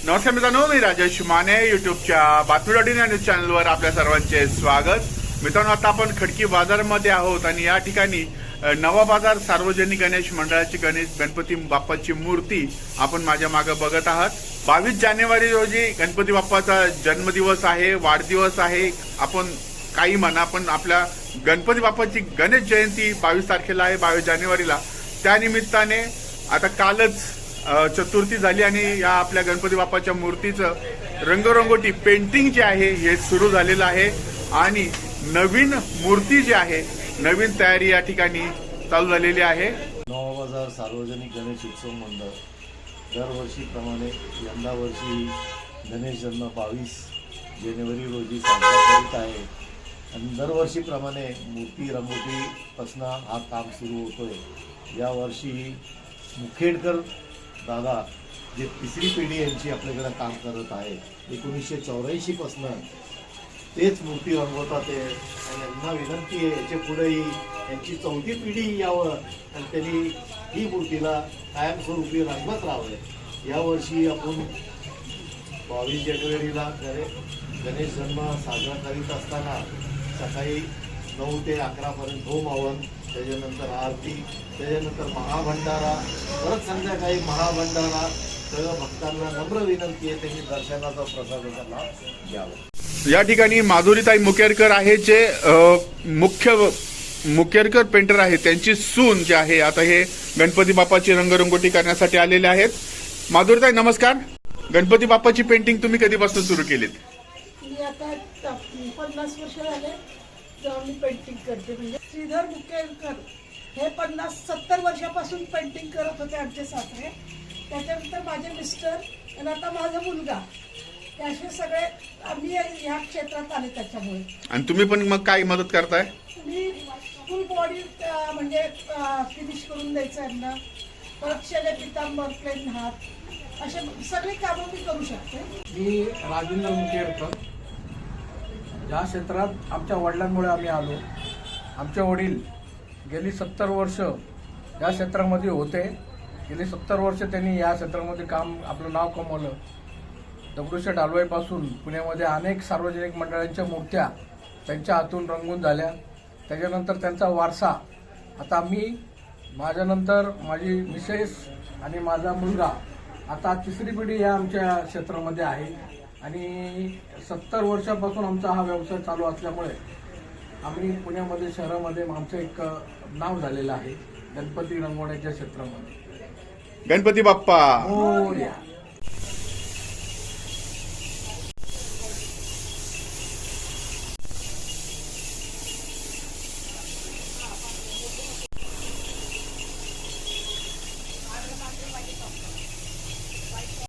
नमस्कार मित्रांनो, मी राजेश माने युट्यूबच्या बातमी.इन या न्यूज चॅनलवर आपल्या सर्वांचे स्वागत। मित्रांनो, आता आपण खडकी बाजारमध्ये आहोत आणि या ठिकाणी नवा बाजार सार्वजनिक गणेश मंडळाची गणपती बाप्पाची मूर्ती आपण माझ्या मागे बघत आहात। 22 जानेवारी रोजी गणपती बाप्पाचा जन्मदिवस आहे, वाढदिवस आहे, आपण काही म्हणा, पण आपल्या गणपती बाप्पाची गणेश जयंती 22 तारखेला आहे, 22 जानेवारीला। त्या निमित्ताने आता कालच चतुर्थी झाली आणि या आपल्या गणपती बाप्पाच्या मूर्तीचं रंगरंगोटी पेंटिंग जे आहे हे सुरू झालेलं आहे आणि नवीन मूर्ती जी आहे, नवीन तयारी या ठिकाणी चालू झालेली आहे। नवा बाजार सार्वजनिक गणेश उत्सव मंडळ दरवर्षीप्रमाणे यंदा वर्षी गणेश जन्म 22 जानेवारी रोजी साजरा करीत आहे आणि दरवर्षीप्रमाणे मूर्ती रंगोटीपासून हा काम सुरू होतोय। यावर्षी मुखेडकर दादा जे तिसरी पिढी यांची आपल्याकडे काम करत आहे, 1984 पासून तेच मूर्ती रंगवतात आहे आणि यांना विनंती आहे याच्या पुढेही यांची चौथी पिढी यावं आणि त्यांनी ही मूर्तीला कायमस्वरूपी रंगवत राहावे। यावर्षी आपण 22 जानेवारीला गणेश जन्म साजरा करीत असताना सकाळी 9 ते 11 पर्यंत होम हवन, त्याच्यानंतर आरती, त्याच्यानंतर महाभंडारा, परत संध्याकाळी महाभंडारा। सगळ्या भक्तांना नम्र विनंती आहे त्यांनी दर्शनाचा प्रसादाचा लाभ घ्यावा। या ठिकाणी माधुरीताई मुकेरकर आहे जे मुकेरकर पेंटर आहे, त्यांची सून जे आहे आता हे गणपती बाप्पाची रंगरंगोटी करण्यासाठी आलेले आहेत। माधुरीताई नमस्कार। गणपती बाप्पाची पेंटिंग तुम्ही कधीपासून सुरू केलीत? मी आता 50 वर्ष झाले जेव्हा मी पेंटिंग करते। म्हणजे श्रीधर मुकेरकर हे 50-70 वर्षापासून पेंटिंग करत होते आमचे सासरे, त्याच्यानंतर माझे मिस्टर आणि आता माझा मुलगा, असे सगळे आम्ही ह्या क्षेत्रात आले। त्याच्यामुळे आणि तुम्ही पण मग काय मदत करताय? मी फुल बॉडी म्हणजे फिनिश करून द्यायचं यांना, परत शेले पितांबर, प्लेन हात, असे सगळे कामं मी करू शकते। मी राजेंद्र मुकेरकर, या क्षेत्रात आमच्या वडिलांमुळे आम्ही आलो। आमचे वडील गेली 70 वर्ष या क्षेत्रामध्ये होते। गेली 70 वर्ष त्यांनी या क्षेत्रामध्ये काम आपलं नाव कमवलं। दगडूशेठ हलवाईपासून पुण्यामध्ये अनेक सार्वजनिक मंडळांच्या मूर्त्या त्यांच्या हातून रंगून झाल्या। त्याच्यानंतर त्यांचा वारसा आता मी, माझ्यानंतर माझी मिसेस आणि माझा मुलगा, आता तिसरी पिढी या आमच्या क्षेत्रामध्ये आहे आणि 70 वर्षापासून आमचा हा व्यवसाय चालू असल्यामुळे आम्ही पुण्यामध्ये शहरामध्ये आमचं एक नाव झालेलं आहे गणपती रंगवण्याच्या क्षेत्रामध्ये। गणपती बाप्पा मोरया।